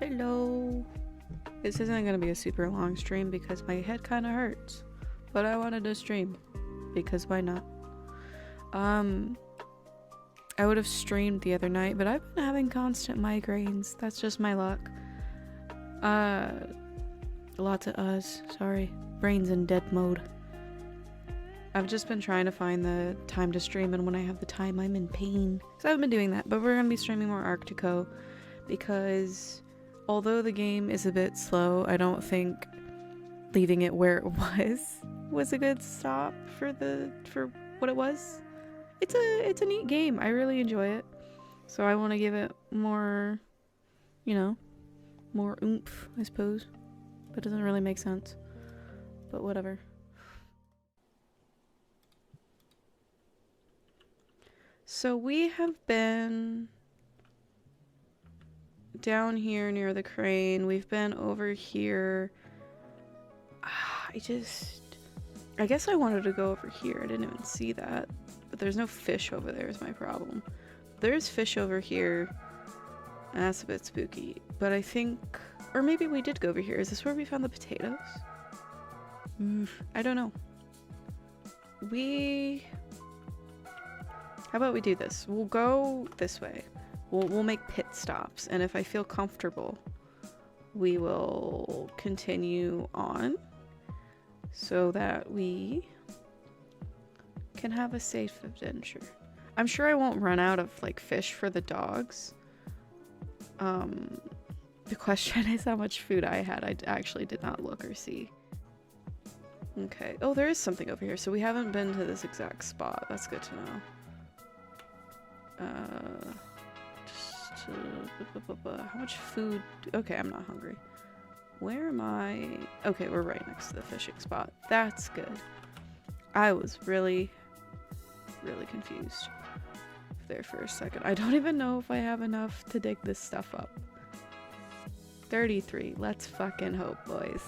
Hello. This isn't gonna be a super long stream because my head kind of hurts, but I wanted to stream because why not? I would have streamed the other night, but I've been having constant migraines. That's just my luck. Lots of us. Sorry, brain's in dead mode. I've just been trying to find the time to stream, and when I have the time, I'm in pain. So I haven't been doing that, but we're gonna be streaming more Arctico because although the game is a bit slow, I don't think leaving it where it was a good stop for what it was. It's a neat game. I really enjoy it. So I want to give it more, more oomph, I suppose. That doesn't really make sense. But whatever. So we have been down here near the crane. We've been over here. I guess I wanted to go over here. I didn't even see that. But there's no fish over there is my problem. There's fish over here. And that's a bit spooky. But I think... Or maybe we did go over here. Is this where we found the potatoes? I don't know. How about we do this? We'll go this way. We'll make pit stops. And if I feel comfortable, we will continue on. So that we can have a safe adventure. I'm sure I won't run out of like fish for the dogs. The question is how much food I had. I actually did not look or see. Okay. Oh, there is something over here. So we haven't been to this exact spot. That's good to know. How much food? Okay, I'm not hungry. Where am I? Okay, we're right next to the fishing spot. That's good. I was really confused there for a second. I don't even know if I have enough to dig this stuff up. 33. Let's fucking hope, boys.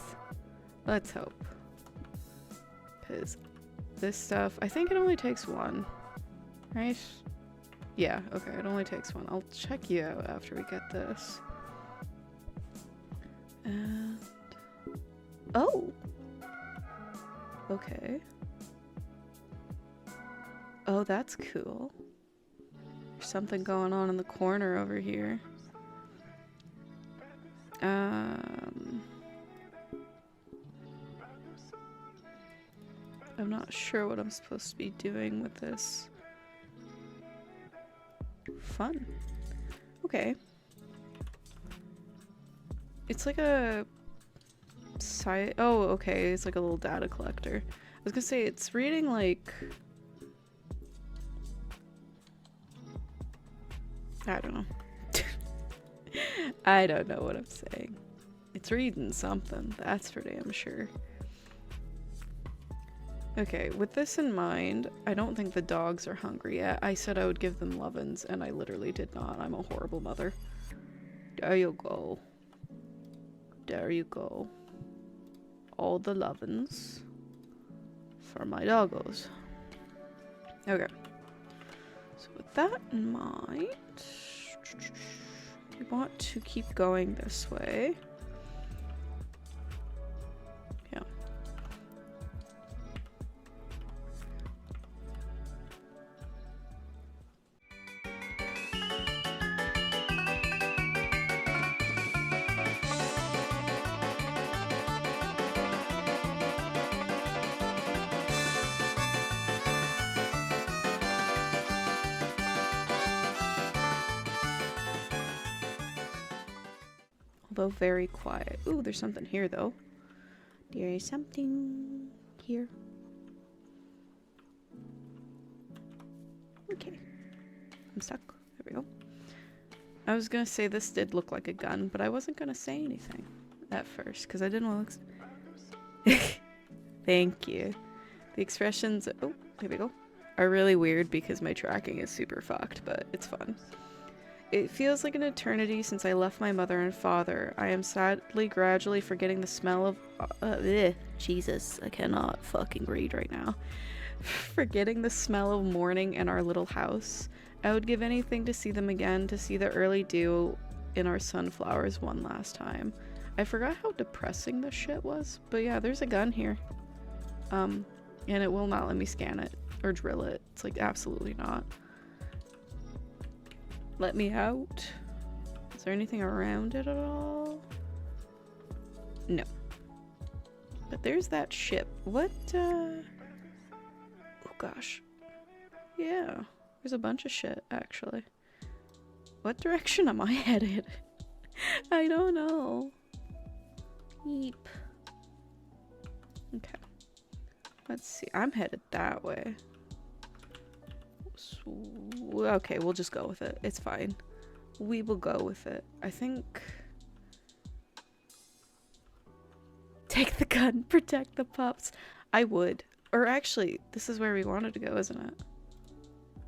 Let's hope. Because this stuff, I think it only takes one. Right? Yeah, okay, it only takes one. I'll check you out after we get this. And... Oh! Okay. Oh, that's cool. There's something going on in the corner over here. I'm not sure what I'm supposed to be doing with this. Fun. Okay. It's like a site. Oh, okay. It's like a little data collector. I was gonna say it's reading like... I don't know. I don't know what I'm saying. It's reading something, that's for damn sure. Okay, with this in mind, I don't think the dogs are hungry yet. I said I would give them lovin's, and I literally did not. I'm a horrible mother. There you go. There you go. All the lovin's for my doggos. Okay. So with that in mind, we want to keep going this way. Yeah. Although very quiet. Ooh, there's something here though. There is something here. Okay. I'm stuck. There we go. I was gonna say this did look like a gun, but I wasn't gonna say anything at first because I didn't want to look. Thank you. The expressions, oh, here we go, are really weird because my tracking is super fucked, but it's fun. It feels like an eternity since I left my mother and father. I am sadly gradually forgetting the smell of... Jesus, I cannot fucking read right now. Forgetting the smell of morning in our little house. I would give anything to see them again, to see the early dew in our sunflowers one last time. I forgot how depressing this shit was, but yeah, there's a gun here. And it will not let me scan it or drill it. It's like absolutely not. Let me out. Is there anything around it at all? No. But there's that ship. What, oh gosh. Yeah, there's a bunch of shit, actually. What direction am I headed? I don't know. Yeep. Okay. Let's see. I'm headed that way. So, okay, we'll just go with it. It's fine. We will go with it. I think... Take the gun, protect the pups. I would. Or actually, this is where we wanted to go, isn't it?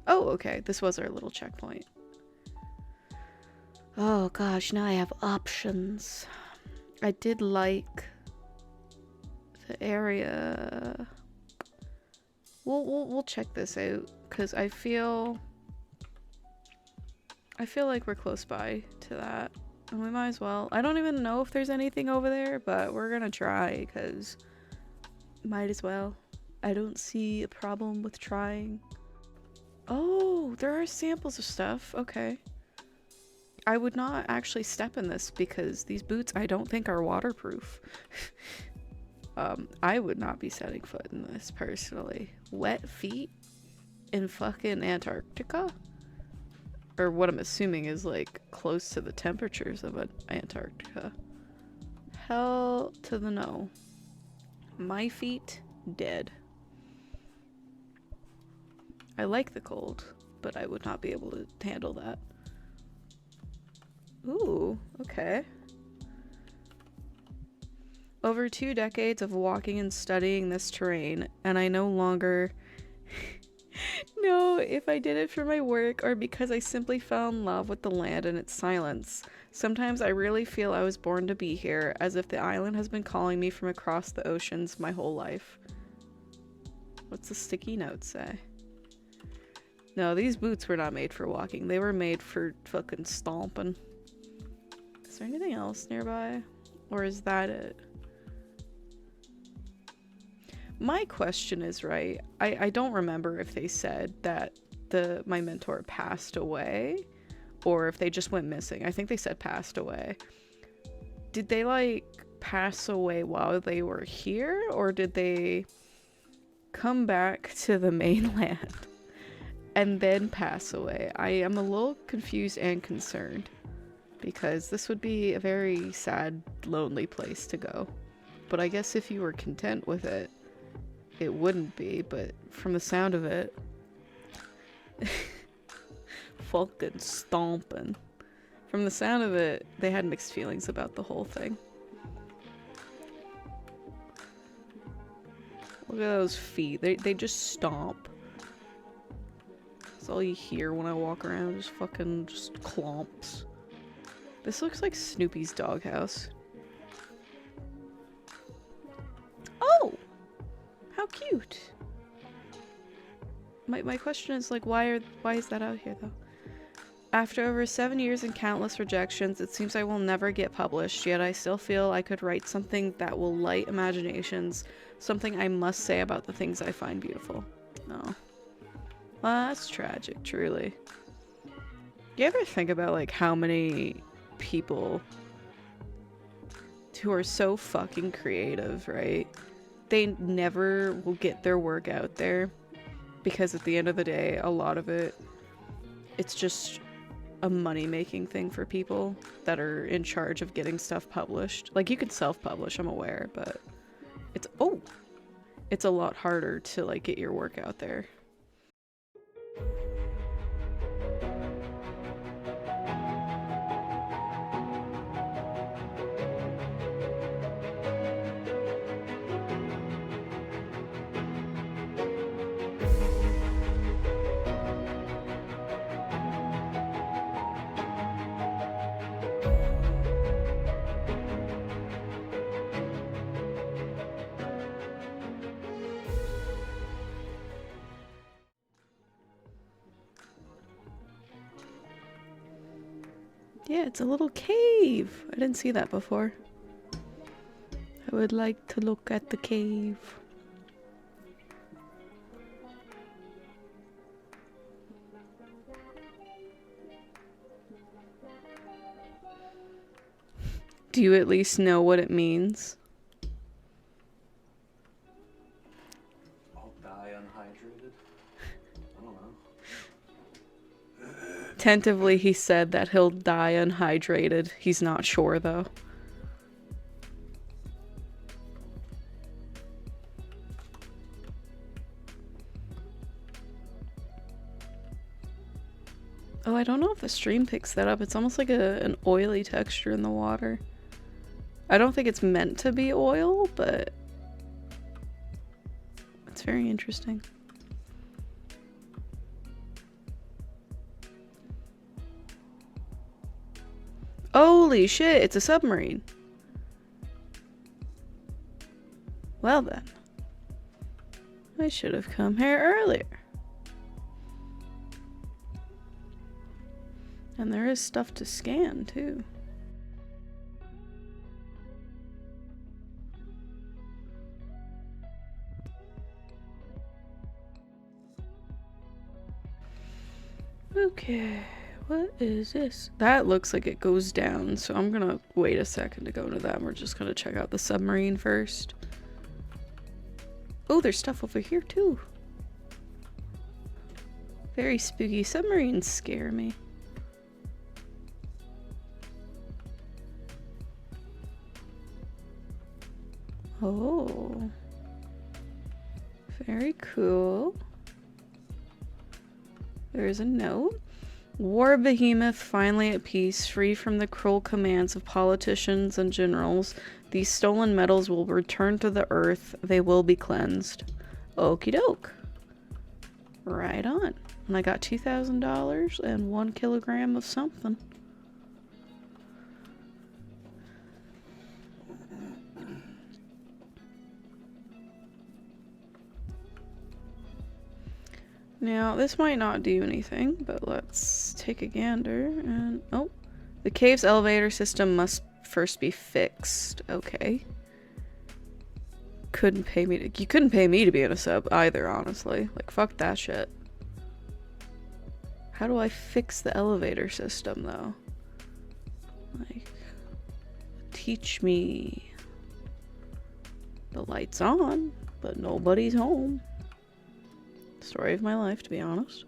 Oh, okay. This was our little checkpoint. Oh gosh, now I have options. I did like the area. We'll check this out because I feel like we're close by to that, and we might as well. I don't even know if there's anything over there, but we're gonna try because might as well. I don't see a problem with trying. Oh, there are samples of stuff. Okay. I would not actually step in this because these boots I don't think are waterproof. I would not be setting foot in this personally. Wet feet in fucking Antarctica? Or what I'm assuming is like close to the temperatures of Antarctica. Hell to the no. My feet, dead. I like the cold, but I would not be able to handle that. Ooh, okay. Over 2 decades of walking and studying this terrain, and I no longer know if I did it for my work or because I simply fell in love with the land and its silence. Sometimes I really feel I was born to be here, as if the island has been calling me from across the oceans my whole life. What's the sticky note say? No, these boots were not made for walking. They were made for fucking stomping. Is there anything else nearby? Or is that it? My question is, right, I don't remember if they said that my mentor passed away or if they just went missing. I think they said passed away. Did they like pass away while they were here, or did they come back to the mainland and then pass away? I am a little confused and concerned because this would be a very sad, lonely place to go. But I guess if you were content with it, it wouldn't be, but from the sound of it, fucking stomping. From the sound of it, they had mixed feelings about the whole thing. Look at those feet. They just stomp. That's all you hear when I walk around, just fucking just clomps. This looks like Snoopy's doghouse. Oh! How cute. My question is like, why is that out here though? After over 7 years and countless rejections, it seems I will never get published, yet I still feel I could write something that will light imaginations, something I must say about the things I find beautiful. Oh. Well, that's tragic, truly. You ever think about like how many people who are so fucking creative, right? They never will get their work out there because at the end of the day, a lot of it's just a money-making thing for people that are in charge of getting stuff published. Like, you could self-publish, I'm aware, but it's a lot harder to like get your work out there. Yeah, it's a little cave. I didn't see that before. I would like to look at the cave. Do you at least know what it means? I'll die unhydrated? I don't know. Tentatively, he said that he'll die unhydrated. He's not sure, though. Oh, I don't know if the stream picks that up. It's almost like an oily texture in the water. I don't think it's meant to be oil, but it's very interesting. Holy shit, it's a submarine. Well then. I should have come here earlier. And there is stuff to scan, too. Okay, what is this? That looks like it goes down, so I'm gonna wait a second to go into that. We're just gonna check out the submarine first. Oh, there's stuff over here, too. Very spooky. Submarines scare me. Oh. Very cool. There is a note. War behemoth finally at peace, free from the cruel commands of politicians and generals. These stolen metals will return to the earth. They will be cleansed. Okie doke. Right on. And I got $2,000 and 1 kilogram of something. Now, this might not do anything, but let's take a gander and... Oh, the cave's elevator system must first be fixed. Okay. Couldn't pay me to... You couldn't pay me to be in a sub either, honestly. Like, fuck that shit. How do I fix the elevator system, though? Like, teach me. The light's on, but nobody's home. Story of my life, to be honest.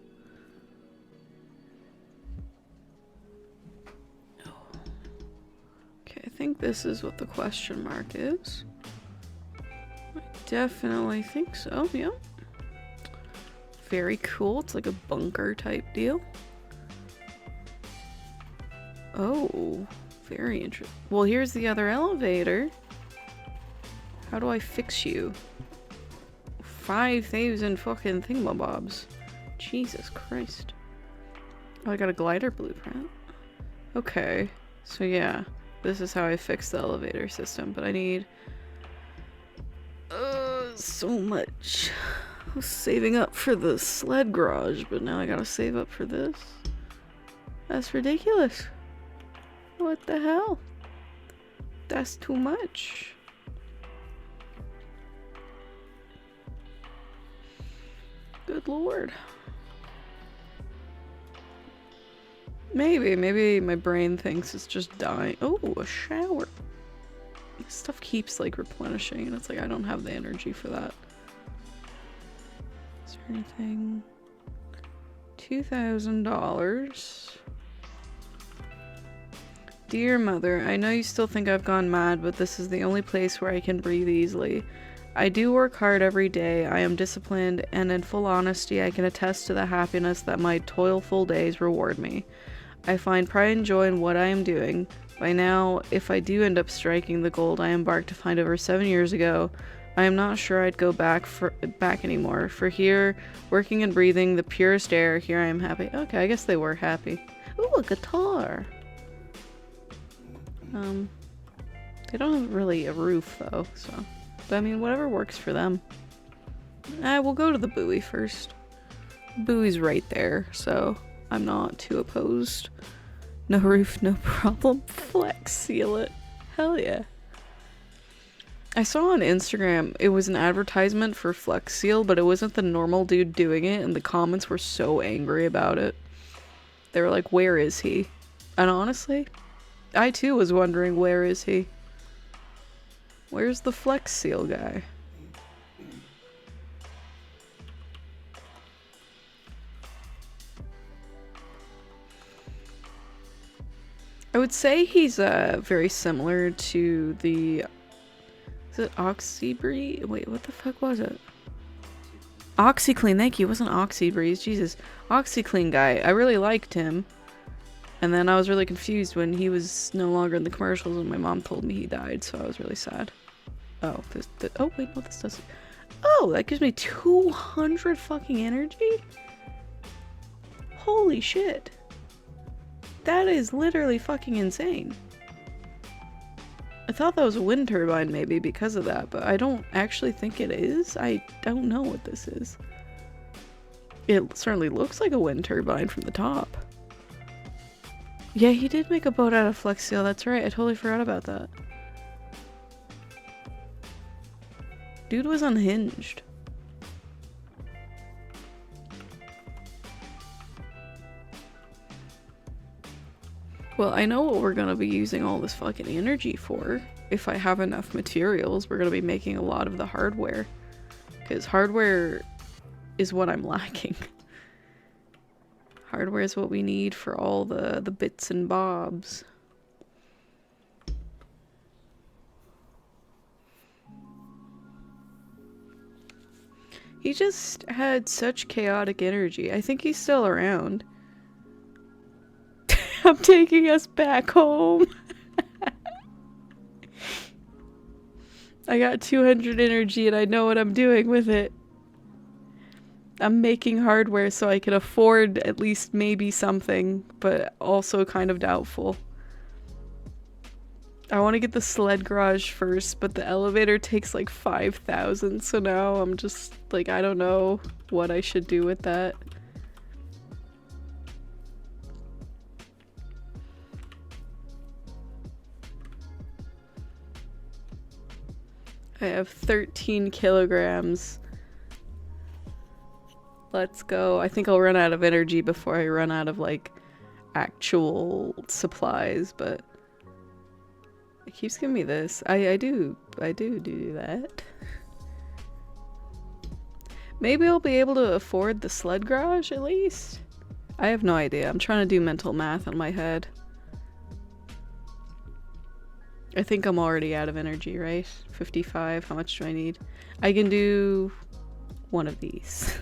Okay, I think this is what the question mark is. I definitely think so, yeah. Very cool. It's like a bunker type deal. Oh, very interesting. Well, here's the other elevator. How do I fix you? 5,000 fucking thingamabobs. Jesus Christ. Oh, I got a glider blueprint. Okay. So yeah, this is how I fix the elevator system, but I need so much. I was saving up for the sled garage, but now I gotta save up for this. That's ridiculous. What the hell? That's too much. Good lord. Maybe my brain thinks it's just dying. Oh, a shower. This stuff keeps like replenishing and it's like I don't have the energy for that. Is there anything? $2,000. Dear mother, I know you still think I've gone mad, but this is the only place where I can breathe easily. I do work hard every day, I am disciplined, and in full honesty I can attest to the happiness that my toilful days reward me. I find pride and joy in what I am doing. By now, if I do end up striking the gold I embarked to find over 7 years ago, I am not sure I'd go back anymore. For here, working and breathing the purest air, here I am happy. Okay, I guess they were happy. Ooh, a guitar! They don't have really a roof though, so... But I mean, whatever works for them. We'll go to the buoy first. The buoy's right there, so I'm not too opposed No roof, no problem. Flex seal it. Hell yeah. I saw on Instagram, it was an advertisement for Flex Seal, but it wasn't the normal dude doing it, and the comments were so angry about it. They were like, where is he? And honestly, I too was wondering, where is he? Where's the Flex Seal guy? I would say he's very similar to the... Is it Oxybreeze? Wait, what the fuck was it? OxyClean, thank you. It wasn't Oxybreeze, Jesus. OxyClean guy. I really liked him. And then I was really confused when he was no longer in the commercials and my mom told me he died, so I was really sad. Oh, oh wait, no, this doesn't... Oh, that gives me 200 fucking energy? Holy shit. That is literally fucking insane. I thought that was a wind turbine maybe because of that, but I don't actually think it is. I don't know what this is. It certainly looks like a wind turbine from the top. Yeah, he did make a boat out of Flex Seal, that's right. I totally forgot about that. Dude was unhinged. Well, I know what we're gonna be using all this fucking energy for. If I have enough materials, we're gonna be making a lot of the hardware. Because hardware is what I'm lacking. Hardware is what we need for all the bits and bobs. He just had such chaotic energy. I think he's still around. I'm taking us back home. I got 200 energy and I know what I'm doing with it. I'm making hardware so I can afford at least maybe something, but also kind of doubtful. I want to get the sled garage first, but the elevator takes like 5,000, so now I'm just like, I don't know what I should do with that. I have 13 kilograms. Let's go. I think I'll run out of energy before I run out of like actual supplies, but it keeps giving me this. I do that. Maybe I'll be able to afford the sled garage at least? I have no idea. I'm trying to do mental math in my head. I think I'm already out of energy, right? 55. How much do I need? I can do one of these.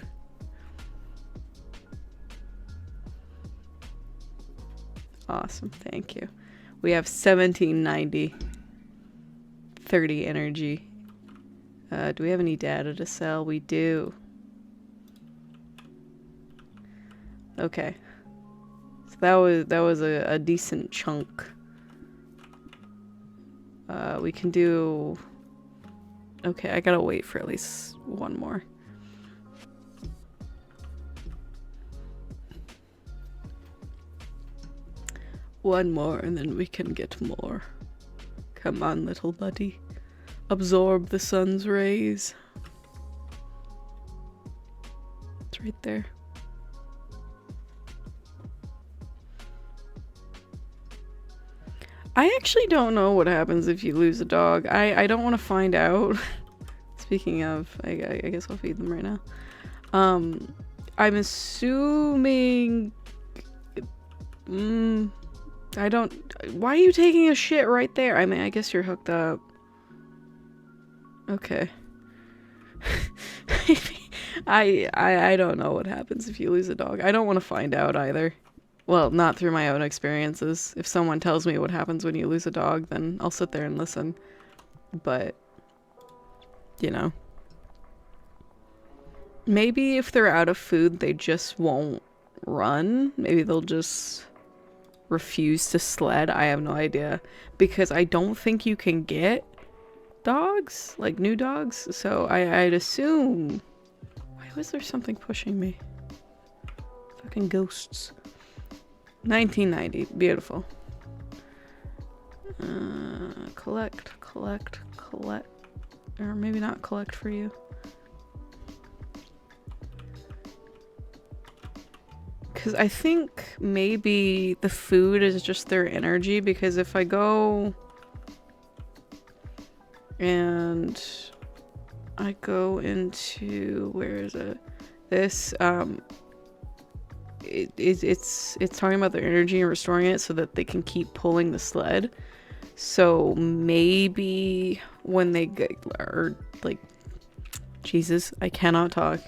Awesome. Thank you. We have 1790. 30 energy. Do we have any data to sell? We do. Okay. So that was a decent chunk. We can do... Okay, I gotta wait for at least one more. One more and then we can get more. Come on, little buddy. Absorb the sun's rays. It's right there. I actually don't know what happens if you lose a dog. I don't want to find out. Speaking of, I guess I'll feed them right now. I'm assuming... I don't... Why are you taking a shit right there? I mean, I guess you're hooked up. Okay. I don't know what happens if you lose a dog. I don't want to find out either. Well, not through my own experiences. If someone tells me what happens when you lose a dog, then I'll sit there and listen. But, you know. Maybe if they're out of food, they just won't run. Maybe they'll just refuse to sled. I have no idea. Because I don't think you can get dogs, like new dogs. So I'd assume... Why was there something pushing me? Fucking ghosts. 1990. Beautiful. Collect. Or maybe not collect for you. Because I think maybe the food is just their energy, because if I go and I go into, where is it? This, it's talking about their energy and restoring it so that they can keep pulling the sled. So maybe when they get, or like, Jesus, I cannot talk.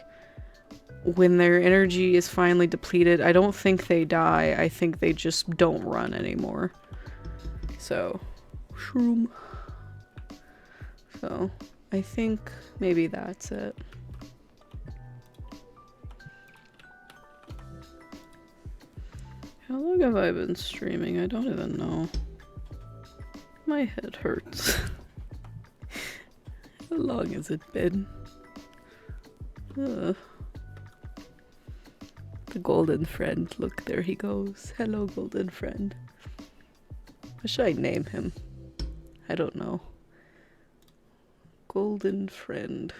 When their energy is finally depleted, I don't think they die. I think they just don't run anymore. So, shroom. So, I think maybe that's it. How long have I been streaming? I don't even know. My head hurts. How long has it been? Ugh. The golden friend. Look, there he goes. Hello, golden friend. What should I name him? I don't know. Golden friend.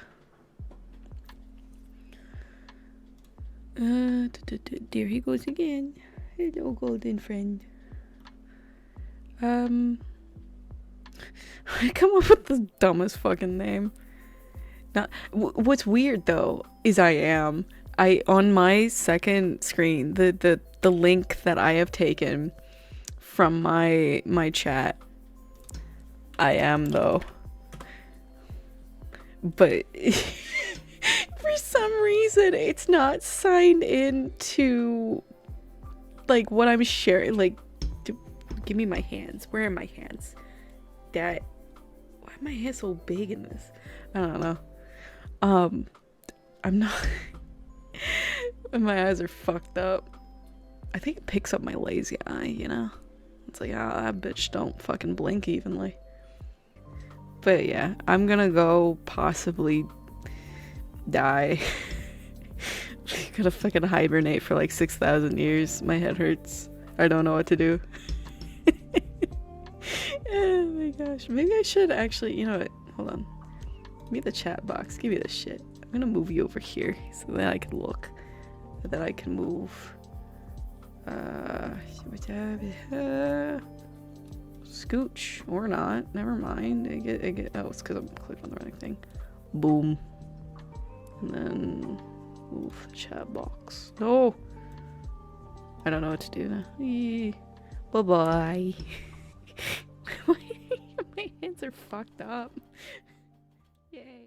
There he goes again. Hello, golden friend. I come up with the dumbest fucking name. Not. What's weird though is I on my second screen, the link that I have taken from my chat, I am though. But for some reason it's not signed in to like what I'm sharing. Like, give me my hands. Where are my hands? Why are my hands so big in this? I don't know. I'm not. My eyes are fucked up. I think it picks up my lazy eye, you know? It's like, ah, that bitch don't fucking blink evenly. But yeah, I'm gonna go possibly die. Gonna fucking hibernate for like 6,000 years. My head hurts. I don't know what to do. Oh my gosh. Maybe I should actually, you know what? Hold on. Give me the chat box. Give me this shit. I'm gonna move you over here so that I can look. So that I can move. Scooch or not. Never mind. I get. Oh, it's because I'm clicking on the right thing. Boom. And then move the chat box. No. I don't know what to do now. Bye bye. My hands are fucked up. Yay.